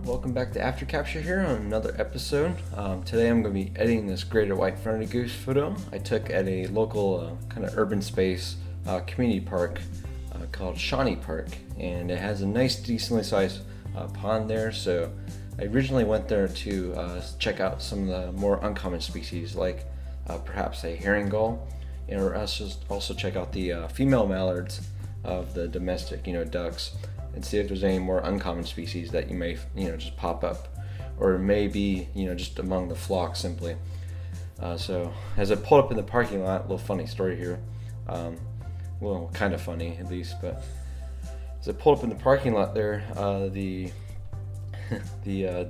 Welcome back to After Capture here on another episode. Today I'm going to be editing this greater white-fronted goose photo I took at a local kind of urban space community park called Shawnee Park, and it has a nice, decently sized pond there. So I originally went there to check out some of the more uncommon species, like perhaps a herring gull, or also check out the female mallards of the domestic, ducks, and see if there's any more uncommon species that you may, just pop up, or maybe, just among the flock simply. So as I pulled up in the parking lot, a little funny story here. Well, kind of funny at least, but as I pulled up in the parking lot there, the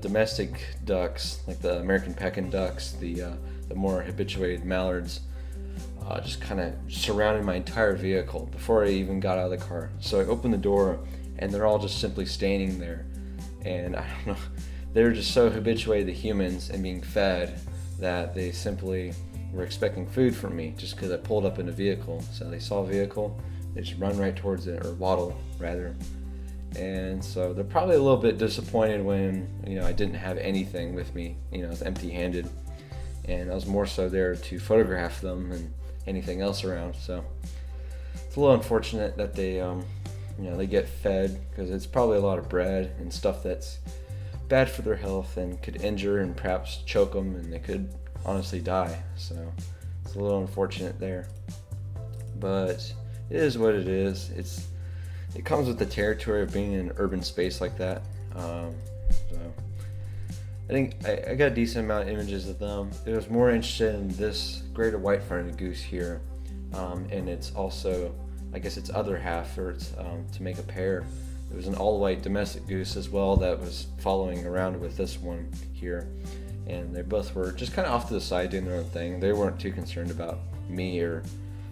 domestic ducks, like the American pekin ducks, the more habituated mallards, just kind of surrounded my entire vehicle before I even got out of the car. So I opened the door, and they're all just simply standing there. And I don't know, they're just so habituated to humans and being fed that they simply were expecting food from me just because I pulled up in a vehicle. So they saw a vehicle, they just run right towards it, or waddle rather. And so they're probably a little bit disappointed when, I didn't have anything with me. I was empty-handed, and I was more so there to photograph them and anything else around. So it's a little unfortunate that they they get fed, because it's probably a lot of bread and stuff that's bad for their health and could injure and perhaps choke them, and they could honestly die. So it's a little unfortunate there, but it is what it is. It comes with the territory of being in an urban space like that. So I think I got a decent amount of images of them. I was more interested in this greater white-fronted goose here, and it's also, I guess, its other half, or it's to make a pair. There was an all-white domestic goose as well that was following around with this one here, and they both were just kind of off to the side doing their own thing. They weren't too concerned about me or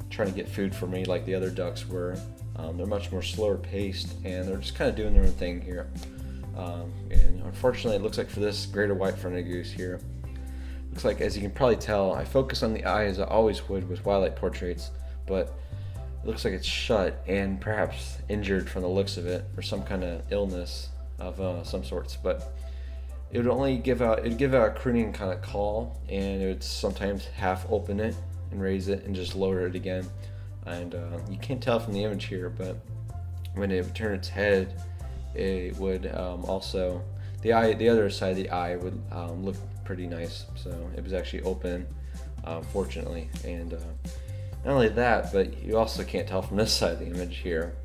trying to get food for me like the other ducks were. They're much more slower paced, and they're just kind of doing their own thing here. And unfortunately, it looks like for this greater white-fronted goose here, looks like, as you can probably tell, I focus on the eye as I always would with wildlife portraits, but it looks like it's shut and perhaps injured from the looks of it, or some kind of illness of some sorts. But it would only give out a crooning kind of call, and it would sometimes half open it and raise it and just lower it again. And you can't tell from the image here, but when it would turn its head, it would also, the other side of the eye would look pretty nice. So it was actually open, fortunately. And not only that, but you also can't tell from this side of the image here,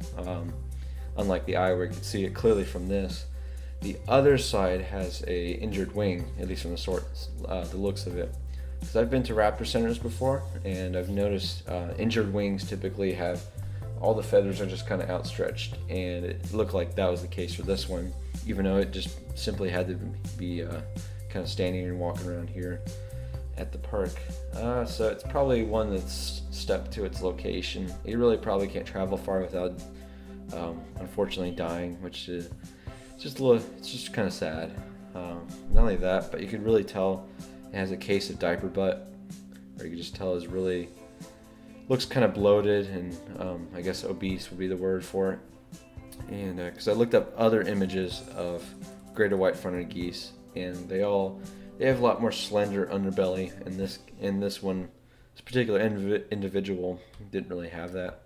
unlike the eye where you can see it clearly from this. The other side has a injured wing, at least from the looks of it. Because I've been to raptor centers before, and I've noticed injured wings typically have all the feathers are just kind of outstretched, and it looked like that was the case for this one, even though it just simply had to be kind of standing and walking around here at the park. So it's probably one that's stuck to its location. You really probably can't travel far without unfortunately dying, which is it's just kind of sad. Not only that, but you could really tell it has a case of diaper butt, or you could just tell it's really looks kind of bloated, and I guess obese would be the word for it. And because I looked up other images of greater white-fronted geese, and they have a lot more slender underbelly, and this particular individual didn't really have that.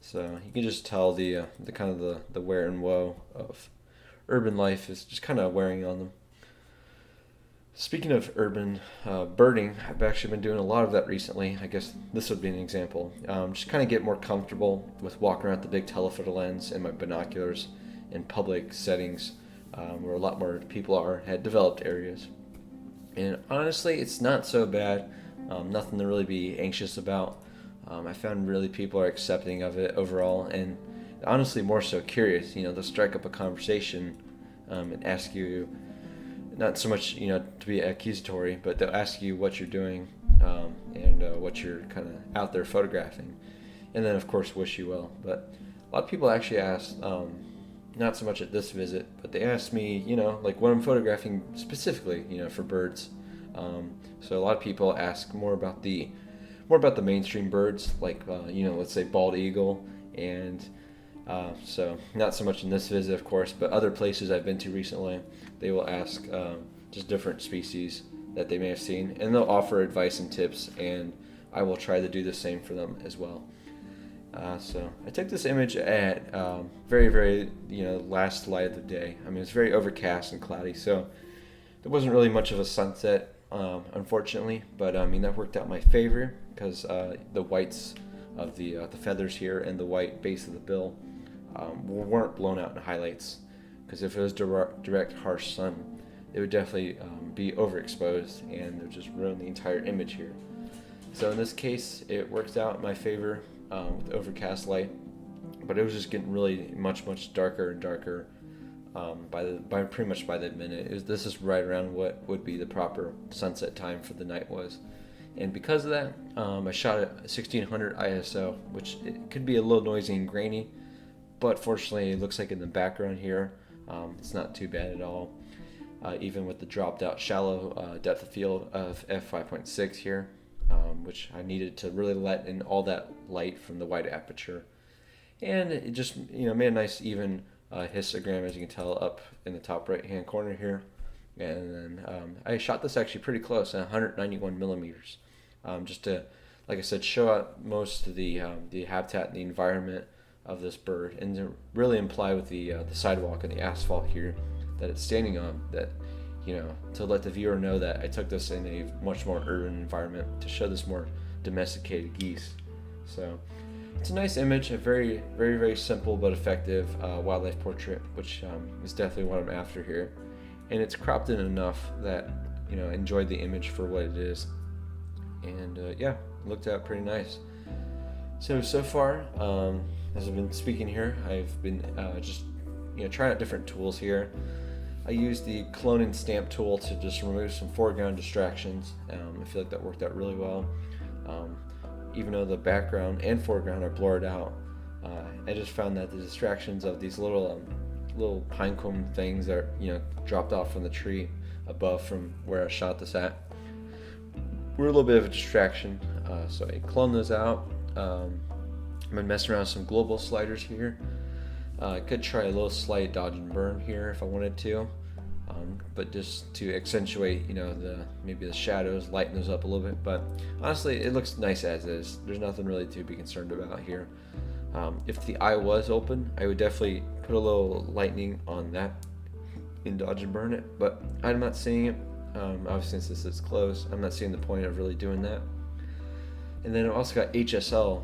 So you can just tell the kind of the wear and woe of urban life is just kind of wearing on them. Speaking of urban birding, I've actually been doing a lot of that recently. I guess this would be an example. Just kind of get more comfortable with walking around the big telephoto lens and my binoculars in public settings where a lot more people are at developed areas. And honestly, it's not so bad. Nothing to really be anxious about. I found really people are accepting of it overall, and honestly more so curious. They'll strike up a conversation and ask you, not so much, to be accusatory, but they'll ask you what you're doing and what you're kind of out there photographing. And then, of course, wish you well. But a lot of people actually ask, not so much at this visit, but they asked me, like what I'm photographing specifically, for birds. So a lot of people ask more about the mainstream birds, like, let's say bald eagle and So not so much in this visit, of course, but other places I've been to recently, they will ask just different species that they may have seen, and they'll offer advice and tips, and I will try to do the same for them as well. So I took this image at very, very, last light of the day. I mean, it's very overcast and cloudy, so there wasn't really much of a sunset, unfortunately, but I mean, that worked out in my favor because the whites of the feathers here and the white base of the bill weren't blown out in highlights, because if it was direct harsh sun, it would definitely be overexposed and it would just ruin the entire image here. So in this case, it worked out in my favor with overcast light, but it was just getting really much darker and darker by pretty much by the minute. This is right around what would be the proper sunset time for the night was. And because of that, I shot at 1600 ISO, which it could be a little noisy and grainy, but fortunately it looks like in the background here, it's not too bad at all. Even with the dropped out shallow depth of field of f5.6 here, which I needed to really let in all that light from the wide aperture. And it just made a nice even histogram, as you can tell, up in the top right hand corner here. And then I shot this actually pretty close at 191 millimeters, just to, like I said, show out most of the habitat and the environment of this bird, and to really imply with the sidewalk and the asphalt here that it's standing on, that to let the viewer know that I took this in a much more urban environment to show this more domesticated geese. So it's a nice image, a very, very, very simple but effective wildlife portrait, which is definitely what I'm after here. And it's cropped in enough that I enjoyed the image for what it is, and yeah, it looked out pretty nice. So far, as I've been speaking here, I've been just trying out different tools here. I used the clone and stamp tool to just remove some foreground distractions. I feel like that worked out really well. Even though the background and foreground are blurred out, I just found that the distractions of these little pine cone things that dropped off from the tree above from where I shot this at were a little bit of a distraction. So I cloned those out. I'm gonna mess around with some global sliders here. I could try a little slight dodge and burn here if I wanted to, but just to accentuate, maybe the shadows, lighten those up a little bit. But honestly, it looks nice as is. There's nothing really to be concerned about here. If the eye was open, I would definitely put a little lightning on that and dodge and burn it, but I'm not seeing it. Obviously, since this is closed, I'm not seeing the point of really doing that. And then I've also got HSL,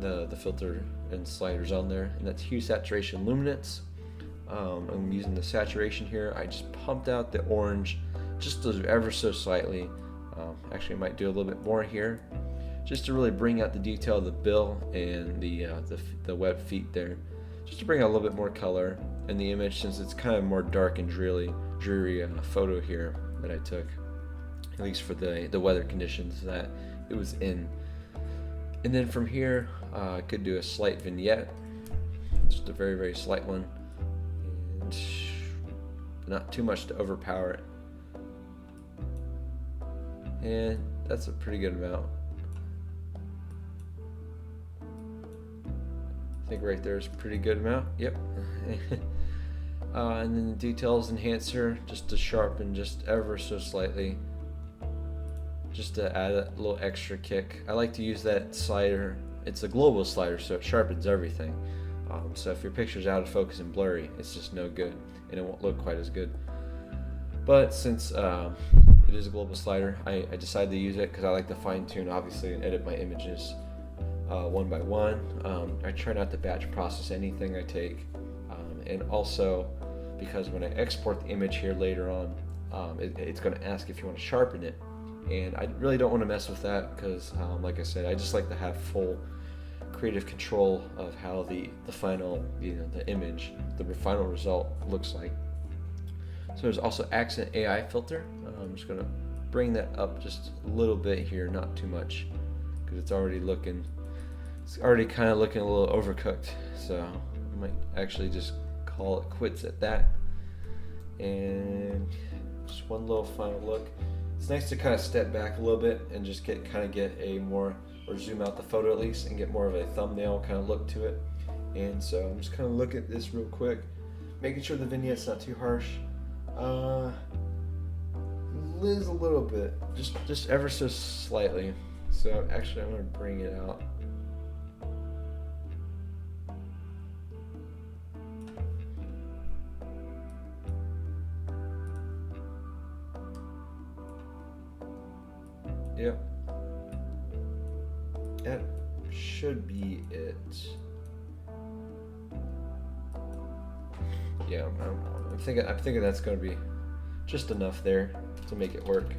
the filter and sliders on there, and that's hue, saturation, luminance. I'm using the saturation here. I just pumped out the orange just ever so slightly. Actually, I might do a little bit more here, just to really bring out the detail of the bill and the webbed feet there, just to bring out a little bit more color in the image, since it's kind of more dark and dreary photo here that I took, at least for the weather conditions that it was in. And then from here, I could do a slight vignette, just a very, very slight one, and not too much to overpower it. And that's a pretty good amount. I think right there is a pretty good amount. Yep. And then the details enhancer, just to sharpen just ever so slightly, just to add a little extra kick. I like to use that slider. It's a global slider, so it sharpens everything. So if your picture's out of focus and blurry, it's just no good, and it won't look quite as good. But since it is a global slider, I decided to use it because I like to fine tune, obviously, and edit my images one by one. I try not to batch process anything I take, and also because when I export the image here later on, it's going to ask if you want to sharpen it, and I really don't want to mess with that because, like I said, I just like to have full creative control of how the final, the image, the final result looks like. So there's also accent AI filter. I'm just going to bring that up just a little bit here, not too much, because it's already kind of looking a little overcooked. So I might actually just call it quits at that. And just one little final look. It's nice to kind of step back a little bit and just get a more, or zoom out the photo at least, and get more of a thumbnail kind of look to it. And so I'm just kind of looking at this real quick, making sure the vignette's not too harsh. Liz a little bit, just ever so slightly. So actually I'm gonna bring it out. Yep. That should be it. Yeah, I'm thinking that's going to be just enough there to make it work.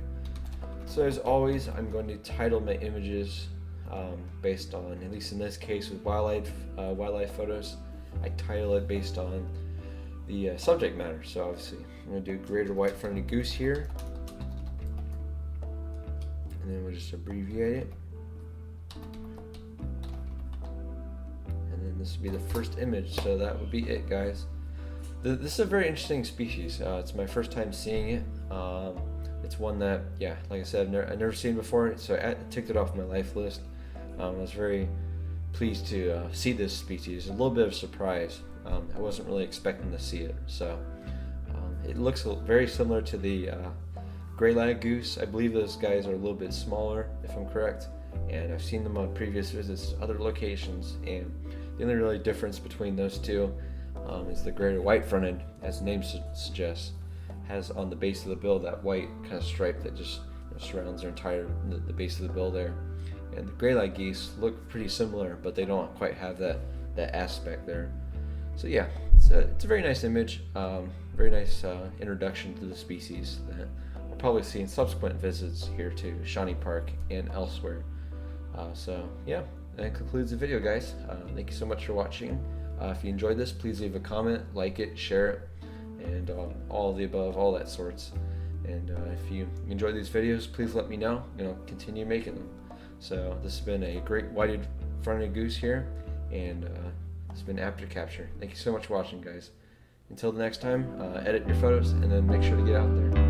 So as always, I'm going to title my images based on, at least in this case with wildlife photos, I title it based on the subject matter. So obviously, I'm going to do greater white-fronted goose here, and then we'll just abbreviate it. And then this would be the first image, so that would be it, guys. This is a very interesting species. It's my first time seeing it. It's one that, yeah, like I said, I've never seen before, so I ticked it off my life list. I was very pleased to see this species. A little bit of surprise. I wasn't really expecting to see it. So it looks very similar to the Greylag Goose. I believe those guys are a little bit smaller, if I'm correct. And I've seen them on previous visits to other locations. And the only really difference between those two is the greater white-fronted, as the name suggests, has on the base of the bill that white kind of stripe that just surrounds their entire the base of the bill there. And the Greylag geese look pretty similar, but they don't quite have that aspect there. So yeah, it's a very nice image, very nice introduction to the species that I'll probably see in subsequent visits here to Shawnee Park and elsewhere. So yeah, that concludes the video, guys. Thank you so much for watching. If you enjoyed this, please leave a comment, like it, share it, and all of the above, all that sorts. And if you enjoy these videos, please let me know. Continue making them. So this has been a great white-fronted goose here, and it's been After Capture. Thank you so much for watching, guys. Until the next time, edit your photos and then make sure to get out there.